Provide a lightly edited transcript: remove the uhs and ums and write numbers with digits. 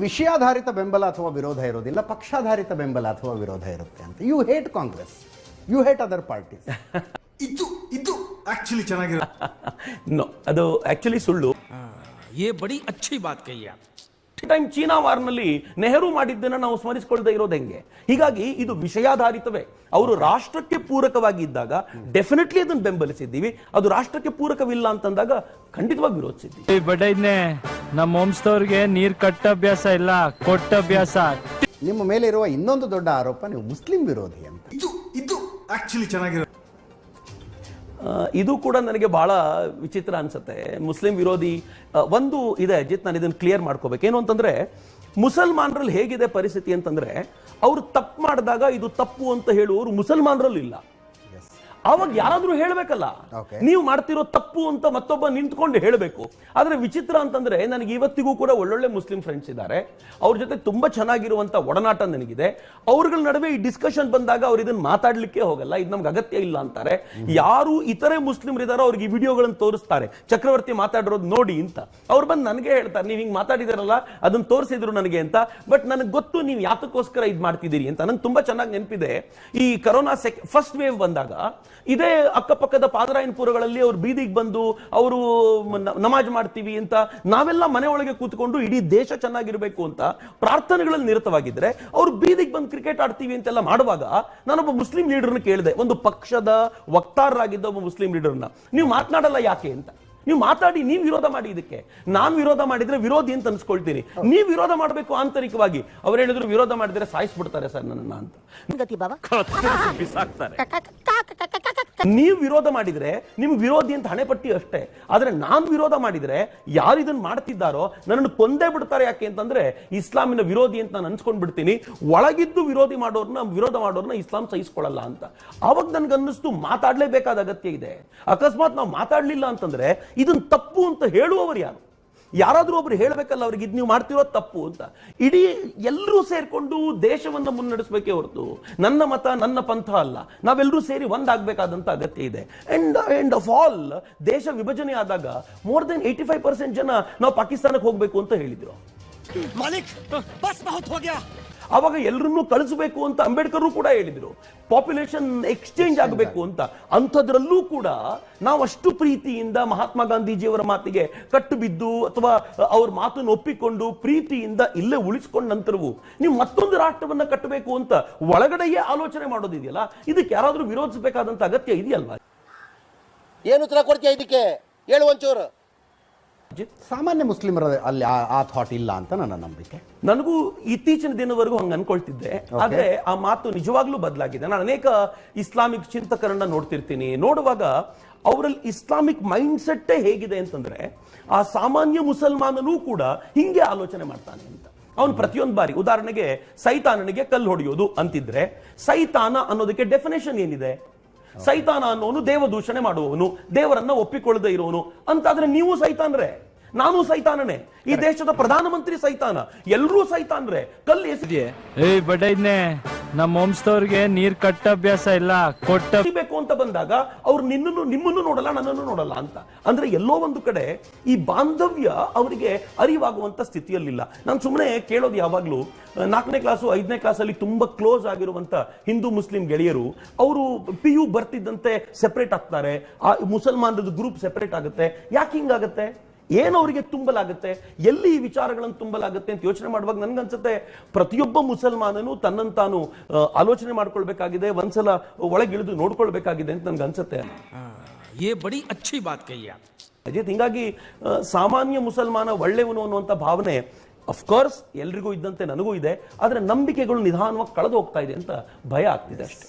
ವಿಷಯಾಧಾರಿತ ಬೆಂಬಲ ಅಥವಾ ವಿರೋಧ ಇರೋದಿಲ್ಲ, ಪಕ್ಷಾಧಾರಿತ ಬೆಂಬಲ ಅಥವಾ ವಿರೋಧ ಇರುತ್ತೆ ಅಂತ. You hate Congress, you hate other parties. ಇದು ಆಕ್ಚುಲಿ ಚೆನ್ನಾಗಿರೋ ನೋ, ಅದು ಆಕ್ಚುಲಿ ಸುಳ್ಳು. ये बड़ी अच्छी बात कही आप. ಟೈಮ್ ಚೀನಾ ವಾರ್ನಲ್ಲಿ ನೆಹರು ಮಾಡಿದ್ದನ್ನ ನಾವು ಸ್ಮರಿಸಿಕೊಳ್ಳದೆ ಇರೋದು ಹೆಂಗೆ? ಹೀಗಾಗಿ ಇದು ವಿಷಯಾಧಾರಿತವೇ. ಅವರು ರಾಷ್ಟ್ರಕ್ಕೆ ಪೂರಕವಾಗಿ ಇದ್ದಾಗ ಡೆಫಿನೆಟ್ಲಿ ಅದನ್ನು ಬೆಂಬಲಿಸಿದ್ದೀವಿ, ಅದು ರಾಷ್ಟ್ರಕ್ಕೆ ಪೂರಕವಿಲ್ಲ ಅಂತಂದಾಗ ಖಂಡಿತವಾಗಿ ವಿರೋಧಿಸಿದ್ದೀವಿ. ಬಡೈದ್ನೆ ನಮ್ಮ ವಂಶದವ್ರಿಗೆ ನೀರ್ ಕಟ್ಟ ಅಭ್ಯಾಸ ಇಲ್ಲ, ಕೊಟ್ಟ ಅಭ್ಯಾಸ. ನಿಮ್ಮ ಮೇಲೆ ಇರುವ ಇನ್ನೊಂದು ದೊಡ್ಡ ಆರೋಪ ನೀವು ಮುಸ್ಲಿಂ ವಿರೋಧಿ ಅಂತ. ಇದು ಆಕ್ಚುಲಿ ಚೆನ್ನಾಗಿರೋ ಇದು ಕೂಡ ನನಗೆ ಬಹಳ ವಿಚಿತ್ರ ಅನ್ಸುತ್ತೆ. ಮುಸ್ಲಿಂ ವಿರೋಧಿ ಒಂದು ಇದೆ ಅಜಿತ್, ನಾನು ಇದನ್ನು ಕ್ಲಿಯರ್ ಮಾಡ್ಕೋಬೇಕು. ಏನು ಅಂತಂದ್ರೆ, ಮುಸಲ್ಮಾನರಲ್ಲಿ ಹೇಗಿದೆ ಪರಿಸ್ಥಿತಿ ಅಂತಂದ್ರೆ, ಅವರು ತಪ್ಪು ಮಾಡಿದಾಗ ಇದು ತಪ್ಪು ಅಂತ ಹೇಳುವವರು ಮುಸಲ್ಮಾನರಲ್ಲಿ ಇಲ್ಲ. ಅವಾಗ ಯಾರಾದ್ರೂ ಹೇಳ್ಬೇಕಲ್ಲ, ನೀವು ಮಾಡ್ತಿರೋ ತಪ್ಪು ಅಂತ ಮತ್ತೊಬ್ಬ ನಿಂತ್ಕೊಂಡು ಹೇಳಬೇಕು. ಆದ್ರೆ ವಿಚಿತ್ರ ಅಂತಂದ್ರೆ, ನನಗೆ ಇವತ್ತಿಗೂ ಕೂಡ ಒಳ್ಳೊಳ್ಳೆ ಮುಸ್ಲಿಂ ಫ್ರೆಂಡ್ಸ್ ಇದ್ದಾರೆ, ಅವ್ರ ಜೊತೆ ತುಂಬಾ ಚೆನ್ನಾಗಿರುವಂತ ಒಡನಾಟ ನನಗಿದೆ. ಅವ್ರಗಳ ನಡುವೆ ಈ ಡಿಸ್ಕಷನ್ ಬಂದಾಗ ಅವ್ರು ಇದನ್ನ ಮಾತಾಡ್ಲಿಕ್ಕೆ ಹೋಗಲ್ಲ, ಇದು ನಮ್ಗೆ ಅಗತ್ಯ ಇಲ್ಲ ಅಂತಾರೆ. ಯಾರು ಇತರೆ ಮುಸ್ಲಿಮರಿದಾರೋ ಅವ್ರಿಗೆ ಈ ವಿಡಿಯೋಗಳನ್ನು ತೋರಿಸ್ತಾರೆ, ಚಕ್ರವರ್ತಿ ಮಾತಾಡಿರೋದು ನೋಡಿ ಅಂತ. ಅವ್ರು ಬಂದು ನನಗೆ ಹೇಳ್ತಾರೆ, ನೀವು ಹಿಂಗ್ ಮಾತಾಡಿದಾರಲ್ಲ ಅದನ್ನ ತೋರಿಸಿದ್ರು ನನಗೆ ಅಂತ. ಬಟ್ ನನಗೆ ಗೊತ್ತು ನೀವು ಯಾತಕ್ಕೋಸ್ಕರ ಇದು ಮಾಡ್ತಿದ್ದೀರಿ ಅಂತ. ನಂಗೆ ತುಂಬಾ ಚೆನ್ನಾಗಿ ನೆನಪಿದೆ, ಈ ಕರೋನಾ ಫಸ್ಟ್ ವೇವ್ ಬಂದಾಗ ಇದೇ ಅಕ್ಕಪಕ್ಕದ ಪಾದರಾಯನಪುರಗಳಲ್ಲಿ ಅವ್ರು ಬೀದಿಗೆ ಬಂದು ಅವರು ನಮಾಜ್ ಮಾಡ್ತೀವಿ ಅಂತ, ನಾವೆಲ್ಲ ಮನೆ ಒಳಗೆ ಕೂತ್ಕೊಂಡು ಇಡೀ ದೇಶ ಚೆನ್ನಾಗಿರ್ಬೇಕು ಅಂತ ಪ್ರಾರ್ಥನೆಗಳಲ್ಲಿ ನಿರತವಾಗಿದ್ರೆ, ಅವ್ರು ಬೀದಿಗೆ ಬಂದು ಕ್ರಿಕೆಟ್ ಆಡ್ತೀವಿ ಅಂತೆಲ್ಲ ಮಾಡುವಾಗ ನಾನೊಬ್ಬ ಮುಸ್ಲಿಂ ಲೀಡರ್ನ ಕೇಳಿದೆ, ಒಂದು ಪಕ್ಷದ ವಕ್ತಾರರಾಗಿದ್ದ ಒಬ್ಬ ಮುಸ್ಲಿಂ ಲೀಡರ್ನ, ನೀವು ಮಾತನಾಡಲ್ಲ ಯಾಕೆ ಅಂತ. ನೀವು ಮಾತಾಡಿ, ನೀವು ವಿರೋಧ ಮಾಡಿ. ಇದಕ್ಕೆ ನಾನು ವಿರೋಧ ಮಾಡಿದ್ರೆ ವಿರೋಧಿ ಅಂತ ಅನ್ಸ್ಕೊಳ್ತೀನಿ, ನೀವು ವಿರೋಧ ಮಾಡಬೇಕು ಆಂತರಿಕವಾಗಿ. ಅವ್ರು ಹೇಳಿದ್ರು ವಿರೋಧ ಮಾಡಿದ್ರೆ ಸಾಯಿಸ್ಬಿಡ್ತಾರೆ ಸರ್ ನನ್ನ ಅಂತ. ನೀವು ವಿರೋಧ ಮಾಡಿದ್ರೆ ನಿಮ್ಗೆ ವಿರೋಧಿ ಅಂತ ಹಣೆಪಟ್ಟಿ ಅಷ್ಟೇ. ಆದ್ರೆ ನಾನು ವಿರೋಧ ಮಾಡಿದ್ರೆ ಯಾರು ಇದನ್ನ ಮಾಡ್ತಿದ್ದಾರೋ ನನ್ನನ್ನು ಕೊಂದೇ ಬಿಡ್ತಾರೆ. ಯಾಕೆ ಅಂತಂದ್ರೆ ಇಸ್ಲಾಮಿನ ವಿರೋಧಿ ಅಂತ ನಾನು ಅನ್ಸ್ಕೊಂಡ್ ಬಿಡ್ತೀನಿ. ಒಳಗಿದ್ದು ವಿರೋಧ ಮಾಡೋರ್ನ ಇಸ್ಲಾಂ ಸಹಿಸ್ಕೊಳ್ಳಲ್ಲ ಅಂತ. ಅವಾಗ ನನ್ಗನ್ನಿಸ್ತು ಮಾತಾಡ್ಲೇಬೇಕಾದ ಅಗತ್ಯ ಇದೆ. ಅಕಸ್ಮಾತ್ ನಾವು ಮಾತಾಡ್ಲಿಲ್ಲ ಅಂತಂದ್ರೆ ಇದನ್ನ ತಪ್ಪು ಅಂತ ಹೇಳುವವರು ಯಾರು? ಯಾರಾದ್ರೂ ಒಬ್ರು ಹೇಳ್ಬೇಕಲ್ಲ ಅವ್ರಿಗೆ, ಇದು ನೀವು ಮಾಡ್ತಿರೋ ತಪ್ಪು ಅಂತ. ಇಡೀ ಎಲ್ಲರೂ ಸೇರ್ಕೊಂಡು ದೇಶವನ್ನ ಮುನ್ನಡೆಸಬೇಕೇ ಹೊರತು ನನ್ನ ಮತ ನನ್ನ ಪಂಥ ಅಲ್ಲ. ನಾವೆಲ್ಲರೂ ಸೇರಿ ಒಂದಾಗಬೇಕಾದಂತ ಅಗತ್ಯ ಇದೆ. ಅಂಡ್ ಆಫ್ ಆಲ್, ದೇಶ ವಿಭಜನೆ ಆದಾಗ ಮೋರ್ ದೆನ್ 85% ಜನ ನಾವು ಪಾಕಿಸ್ತಾನಕ್ಕೆ ಹೋಗ್ಬೇಕು ಅಂತ ಹೇಳಿದ್ರು. ಅವಾಗ ಎಲ್ಲರನ್ನೂ ಕಳಿಸಬೇಕು ಅಂತ ಅಂಬೇಡ್ಕರ್ ಕೂಡ ಹೇಳಿದ್ರು. ಪಾಪ್ಯುಲೇಷನ್ ಎಕ್ಸ್ಚೇಂಜ್ ಆಗಬೇಕು ಅಂತ. ಅಂಥದ್ರಲ್ಲೂ ಕೂಡ ನಾವು ಅಷ್ಟು ಪ್ರೀತಿಯಿಂದ ಮಹಾತ್ಮ ಗಾಂಧೀಜಿಯವರ ಮಾತಿಗೆ ಕಟ್ಟು ಬಿದ್ದು ಅಥವಾ ಅವ್ರ ಮಾತನ್ನು ಒಪ್ಪಿಕೊಂಡು ಪ್ರೀತಿಯಿಂದ ಇಲ್ಲೇ ಉಳಿಸ್ಕೊಂಡ ನಂತರವೂ ನೀವು ಮತ್ತೊಂದು ರಾಷ್ಟ್ರವನ್ನ ಕಟ್ಟಬೇಕು ಅಂತ ಒಳಗಡೆಯೇ ಆಲೋಚನೆ ಮಾಡೋದಿದೆಯಲ್ಲ, ಇದಕ್ಕೆ ಯಾರಾದ್ರೂ ವಿರೋಧಿಸಬೇಕಾದಂತ ಅಗತ್ಯ ಇದೆಯಲ್ವಾ? ಏನು ಉತ್ತರ ಕೊಡ್ತೀಯ ಇದಕ್ಕೆ? ಹೇಳು ಒಂಚೂರು. ಸಾಮಾನ್ಯ ಮುಸ್ಲಿಮರ ಅಲ್ಲಿ ಆ ಥಾಟ್ ಇಲ್ಲ ಅಂತ ನನ್ನ ನಂಬಿಕೆ. ನನಗೂ ಇತ್ತೀಚಿನ ದಿನವರೆಗೂ ಹಂಗ ಅನ್ಕೊಳ್ತಿದ್ದೆ. ಆದ್ರೆ ಆ ಮಾತು ನಿಜವಾಗ್ಲೂ ಬದಲಾಗಿದೆ. ನಾನು ಅನೇಕ ಇಸ್ಲಾಮಿಕ್ ಚಿಂತಕರನ್ನ ನೋಡ್ತಿರ್ತೀನಿ. ನೋಡುವಾಗ ಅವರಲ್ಲಿ ಇಸ್ಲಾಮಿಕ್ ಮೈಂಡ್ ಸೆಟ್ ಹೇಗಿದೆ ಅಂತಂದ್ರೆ, ಆ ಸಾಮಾನ್ಯ ಮುಸಲ್ಮಾನನೂ ಕೂಡ ಹಿಂಗೆ ಆಲೋಚನೆ ಮಾಡ್ತಾನೆ ಅಂತ. ಅವನು ಪ್ರತಿಯೊಂದು ಬಾರಿ, ಉದಾಹರಣೆಗೆ ಸೈತಾನನಿಗೆ ಕಲ್ಲು ಹೊಡೆಯೋದು ಅಂತಿದ್ರೆ, ಸೈತಾನ ಅನ್ನೋದಕ್ಕೆ ಡೆಫಿನೇಷನ್ ಏನಿದೆ? ಸೈತಾನ ಅನ್ನೋನು ದೇವದೂಷಣೆ ಮಾಡುವವನು, ದೇವರನ್ನ ಒಪ್ಪಿಕೊಳ್ಳದೆ ಇರೋನು ಅಂತಾದ್ರೆ ನೀವು ಸೈತಾನ್ರೆ, ನಾನು ಸೈತಾನನೇ, ಈ ದೇಶದ ಪ್ರಧಾನಮಂತ್ರಿ ಸೈತಾನ, ಎಲ್ಲರೂ ಸೈತಾನ್ರೆ. ಕಲ್ಲು ಎಸೆದಿಯೇ ಬಡೈದ್ನೆ ನಮ್ಮ ವಂಶದವ್ರಿಗೆ ನೀರ್ ಕಟ್ಟ ಅಭ್ಯಾಸ ಇಲ್ಲ, ಕೊಟ್ಟಬೇಕು ಅಂತ ಬಂದಾಗ ಅವ್ರು ನಿಮ್ಮನ್ನು ನೋಡಲ್ಲ, ನನ್ನನ್ನು ನೋಡಲ್ಲ ಅಂತ. ಅಂದ್ರೆ ಎಲ್ಲೋ ಒಂದು ಕಡೆ ಈ ಬಾಂಧವ್ಯ ಅವರಿಗೆ ಅರಿವಾಗುವಂತ ಸ್ಥಿತಿಯಲ್ಲಿಲ್ಲ. ನಾನು ಸುಮ್ಮನೆ ಕೇಳೋದು ಯಾವಾಗ್ಲೂ, 4ನೇ ಕ್ಲಾಸು 5ನೇ ಕ್ಲಾಸಲ್ಲಿ ತುಂಬಾ ಕ್ಲೋಸ್ ಆಗಿರುವಂತ ಹಿಂದೂ ಮುಸ್ಲಿಂ ಗೆಳೆಯರು, ಅವರು PU ಬರ್ತಿದ್ದಂತೆ ಸೆಪರೇಟ್ ಆಗ್ತಾರೆ, ಆ ಮುಸಲ್ಮಾನದ ಗ್ರೂಪ್ ಸೆಪರೇಟ್ ಆಗುತ್ತೆ. ಯಾಕೆ ಹಿಂಗಾಗತ್ತೆ? ಏನು ಅವರಿಗೆ ತುಂಬಲಾಗುತ್ತೆ? ಎಲ್ಲಿ ಈ ವಿಚಾರಗಳನ್ನು ತುಂಬಲಾಗುತ್ತೆ ಅಂತ ಯೋಚನೆ ಮಾಡುವಾಗ ನನ್ಗನ್ಸುತ್ತೆ, ಪ್ರತಿಯೊಬ್ಬ ಮುಸಲ್ಮಾನನು ತನ್ನನ್ನು ತಾನು ಆಲೋಚನೆ ಮಾಡ್ಕೊಳ್ಬೇಕಾಗಿದೆ, ಒಂದ್ಸಲ ಒಳಗಿಳಿದು ನೋಡ್ಕೊಳ್ಬೇಕಾಗಿದೆ ಅಂತ ನನ್ಗನ್ಸುತ್ತೆ. ये बड़ी अच्छी बात कही आप. ಅಜಿತ್, ಹಿಂಗಾಗಿ ಸಾಮಾನ್ಯ ಮುಸಲ್ಮಾನ ಒಳ್ಳೆಯವನು ಅನ್ನುವಂಥ ಭಾವನೆ ಅಫ್ಕೋರ್ಸ್ ಎಲ್ರಿಗೂ ಇದ್ದಂತೆ ನನಗೂ ಇದೆ. ಆದ್ರೆ ನಂಬಿಕೆಗಳು ನಿಧಾನವಾಗಿ ಕಳೆದು ಹೋಗ್ತಾ ಇದೆ ಅಂತ ಭಯ ಆಗ್ತಿದೆ ಅಷ್ಟೇ.